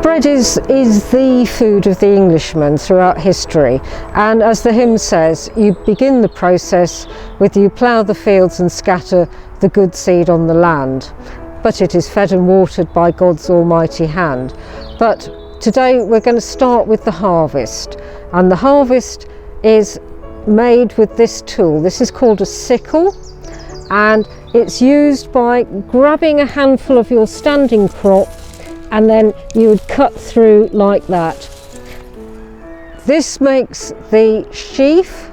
Bread is the food of the Englishman throughout history, and as the hymn says, you begin the process with you plough the fields and scatter the good seed on the land, but it is fed and watered by God's almighty hand. But today we're going to start with the harvest, and the harvest is made with this tool. This is called a sickle, and it's used by grabbing a handful of your standing crop, and then you would cut through like that. This makes the sheaf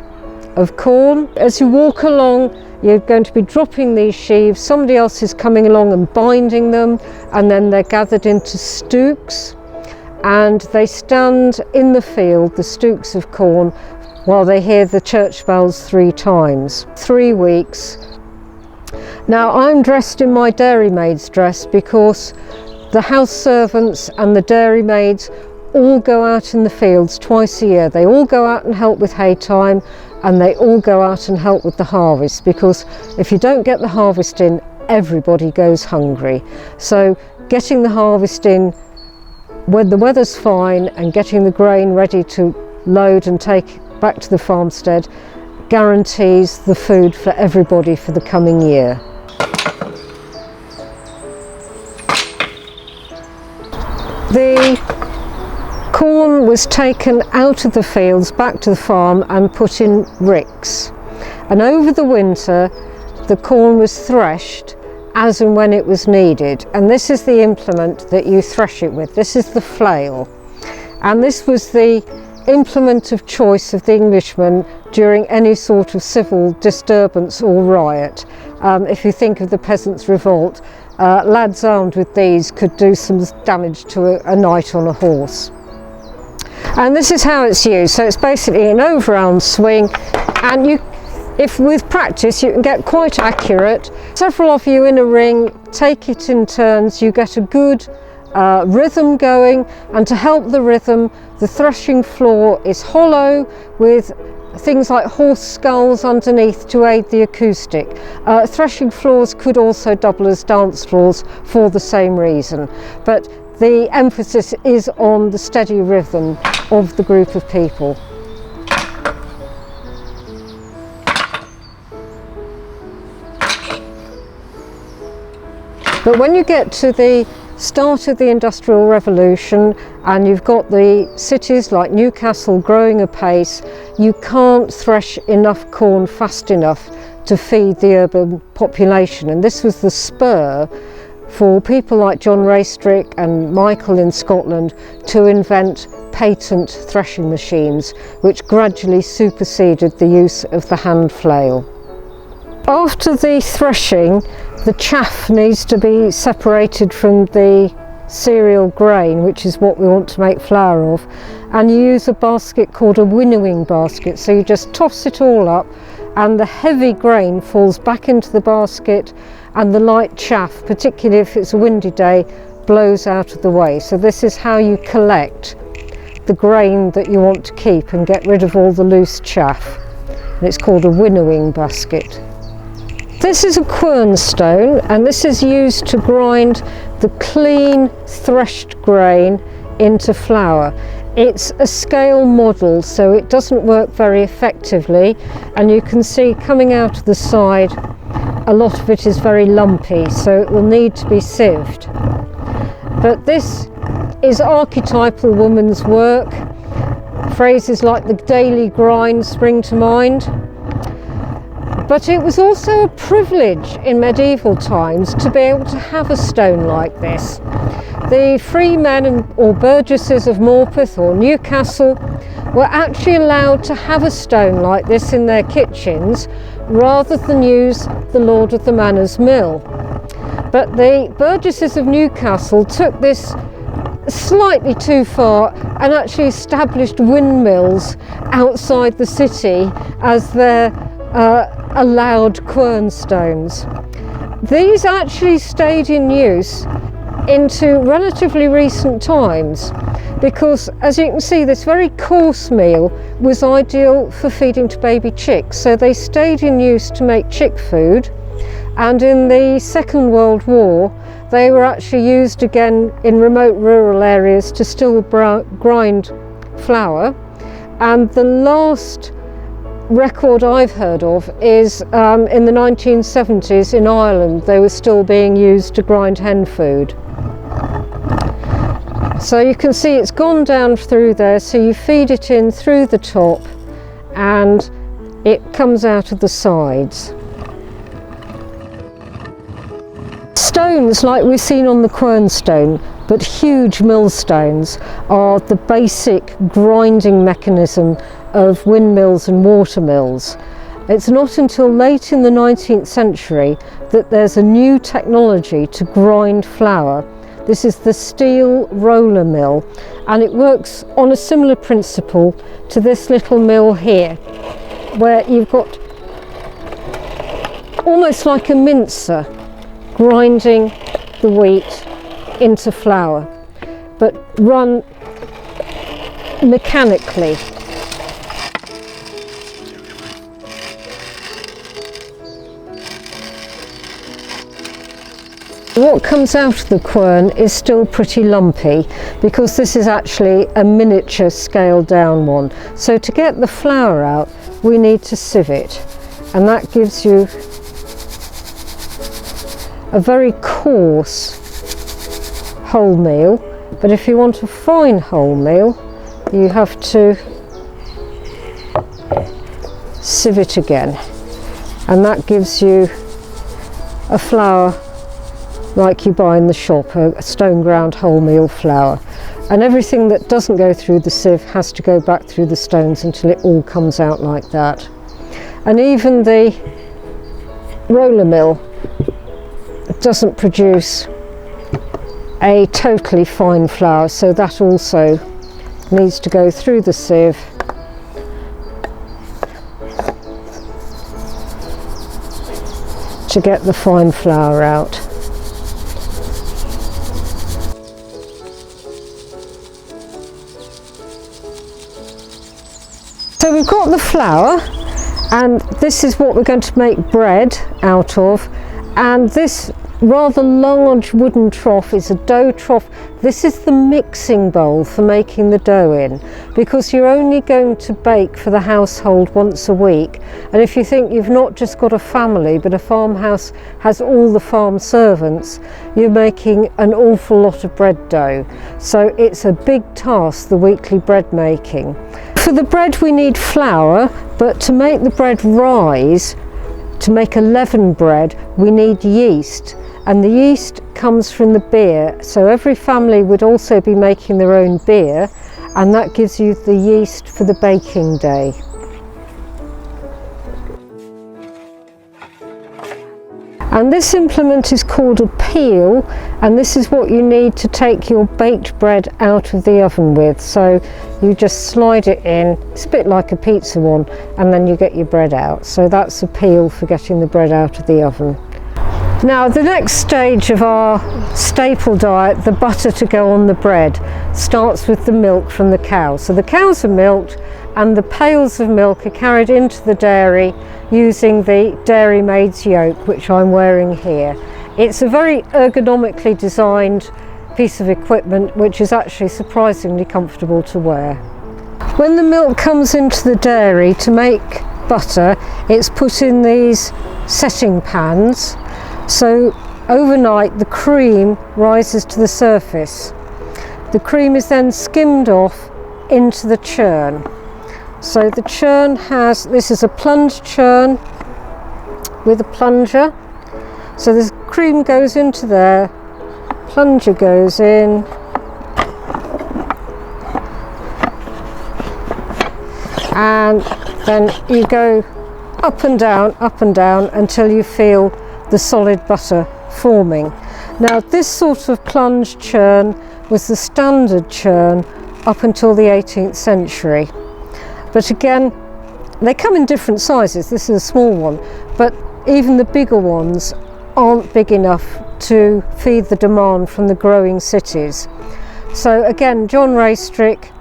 of corn. As you walk along, you're going to be dropping these sheaves. Somebody else is coming along and binding them, and then they're gathered into stooks, and they stand in the field, the stooks of corn, while they hear the church bells 3 times. 3 weeks. Now I'm dressed in my dairymaid's dress because the house servants and the dairymaids all go out in the fields twice a year. They all go out and help with hay time, and they all go out and help with the harvest, because if you don't get the harvest in, everybody goes hungry. So getting the harvest in when the weather's fine and getting the grain ready to load and take back to the farmstead guarantees the food for everybody for the coming year. The corn was taken out of the fields back to the farm and put in ricks, and over the winter the corn was threshed as and when it was needed, and this is the implement that you thresh it with. This is the flail, and this was the implement of choice of the Englishman during any sort of civil disturbance or riot. If you think of the Peasants' Revolt, lads armed with these could do some damage to a knight on a horse. And this is how it's used. So it's basically an overarm swing, and if with practice you can get quite accurate. Several of you in a ring take it in turns, you get a good rhythm going, and to help the rhythm, the threshing floor is hollow with things like horse skulls underneath to aid the acoustic. Threshing floors could also double as dance floors for the same reason, but the emphasis is on the steady rhythm of the group of people. But when you get to the start of the Industrial Revolution and you've got the cities like Newcastle growing apace, you can't thresh enough corn fast enough to feed the urban population, and this was the spur for people like John Rastrick and Michael in Scotland to invent patent threshing machines, which gradually superseded the use of the hand flail. After the threshing, the chaff needs to be separated from the cereal grain, which is what we want to make flour of, and you use a basket called a winnowing basket. So you just toss it all up, and the heavy grain falls back into the basket, and the light chaff, particularly if it's a windy day, blows out of the way. So this is how you collect the grain that you want to keep and get rid of all the loose chaff, and it's called a winnowing basket. This is a quernstone, and this is used to grind the clean threshed grain into flour. It's a scale model, so it doesn't work very effectively, and you can see coming out of the side a lot of it is very lumpy, so it will need to be sieved. But this is archetypal woman's work. Phrases like the daily grind spring to mind. But it was also a privilege in medieval times to be able to have a stone like this. The free men or burgesses of Morpeth or Newcastle were actually allowed to have a stone like this in their kitchens rather than use the lord of the manor's mill. But the burgesses of Newcastle took this slightly too far and actually established windmills outside the city as their allowed quernstones. These actually stayed in use into relatively recent times because, as you can see, this very coarse meal was ideal for feeding to baby chicks, so they stayed in use to make chick food, and in the Second World War they were actually used again in remote rural areas to still grind flour. And the last record I've heard of is in the 1970s in Ireland. They were still being used to grind hen food. So you can see it's gone down through there, so you feed it in through the top and it comes out of the sides. Stones like we've seen on the quernstone, but huge millstones, are the basic grinding mechanism of windmills and water mills. It's not until late in the 19th century that there's a new technology to grind flour. This is the steel roller mill, and it works on a similar principle to this little mill here, where you've got almost like a mincer grinding the wheat into flour, but run mechanically. What comes out of the quern is still pretty lumpy because this is actually a miniature scaled down one. So to get the flour out, we need to sieve it, and that gives you a very coarse wholemeal. But if you want a fine wholemeal, you have to sieve it again, and that gives you a flour like you buy in the shop, a stone ground wholemeal flour. And everything that doesn't go through the sieve has to go back through the stones until it all comes out like that. And even the roller mill doesn't produce a totally fine flour, so that also needs to go through the sieve to get the fine flour out. So we've got the flour, and this is what we're going to make bread out of, and this rather large wooden trough is a dough trough. This is the mixing bowl for making the dough in, because you're only going to bake for the household once a week, and if you think you've not just got a family but a farmhouse has all the farm servants, you're making an awful lot of bread dough. So it's a big task, the weekly bread making. For the bread we need flour, but to make the bread rise, to make a leaven bread, we need yeast, and the yeast comes from the beer. So every family would also be making their own beer, and that gives you the yeast for the baking day. And this implement is called a peel, and this is what you need to take your baked bread out of the oven with. So you just slide it in, it's a bit like a pizza one, and then you get your bread out. So that's a peel for getting the bread out of the oven. Now the next stage of our staple diet, the butter to go on the bread, starts with the milk from the cow. So the cows are milked, and the pails of milk are carried into the dairy using the dairymaid's yoke, which I'm wearing here. It's a very ergonomically designed piece of equipment which is actually surprisingly comfortable to wear. When the milk comes into the dairy to make butter, it's put in these setting pans. So overnight the cream rises to the surface. The cream is then skimmed off into the churn. So the churn has, this is a plunge churn with a plunger. So the cream goes into there, plunger goes in, and then you go up and down until you feel the solid butter forming. Now this sort of plunge churn was the standard churn up until the 18th century. But again, they come in different sizes. This is a small one, but even the bigger ones aren't big enough to feed the demand from the growing cities. So again, John Rastrick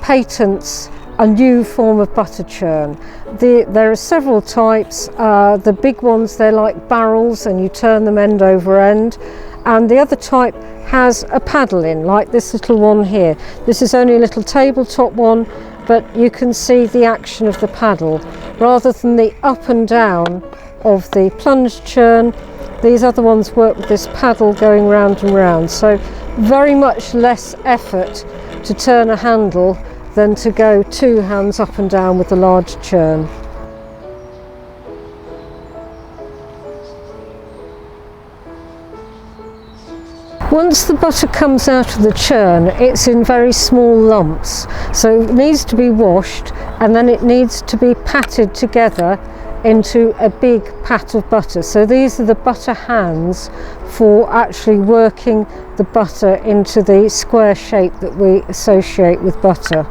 patents a new form of butter churn. There are several types. The big ones, they're like barrels and you turn them end over end, and the other type has a paddle in, like this little one here. This is only a little tabletop one, but you can see the action of the paddle. Rather than the up and down of the plunge churn, these other ones work with this paddle going round and round, so very much less effort to turn a handle than to go two hands up and down with the large churn. Once the butter comes out of the churn, it's in very small lumps, so it needs to be washed and then it needs to be patted together into a big pat of butter. So these are the butter hands for actually working the butter into the square shape that we associate with butter.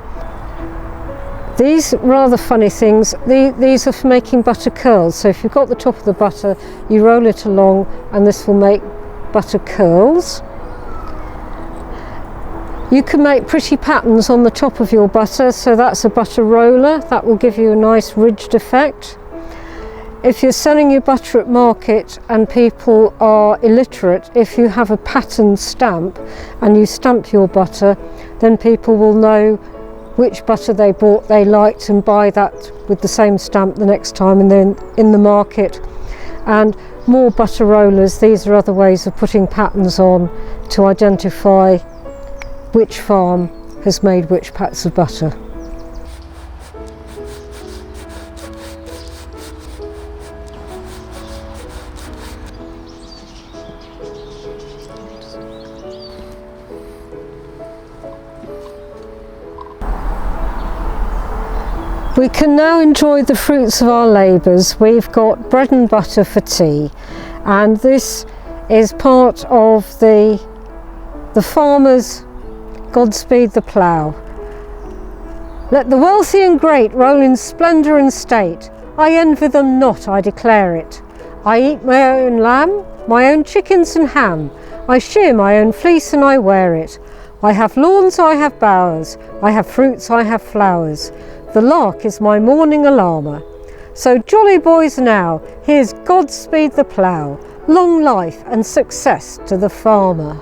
These rather funny things, these are for making butter curls. So if you've got the top of the butter, you roll it along and this will make butter curls. You can make pretty patterns on the top of your butter, so that's a butter roller. That will give you a nice ridged effect. If you're selling your butter at market and people are illiterate, if you have a pattern stamp and you stamp your butter, then people will know which butter they bought they liked and buy that with the same stamp the next time and then in the market. And more butter rollers, these are other ways of putting patterns on to identify which farm has made which pats of butter. We can now enjoy the fruits of our labours. We've got bread and butter for tea, and this is part of the farmer's Godspeed the plough. Let the wealthy and great roll in splendour and state. I envy them not, I declare it. I eat my own lamb, my own chickens and ham. I shear my own fleece and I wear it. I have lawns, I have bowers. I have fruits, I have flowers. The lark is my morning alarmer. So jolly boys now, here's Godspeed the plough. Long life and success to the farmer.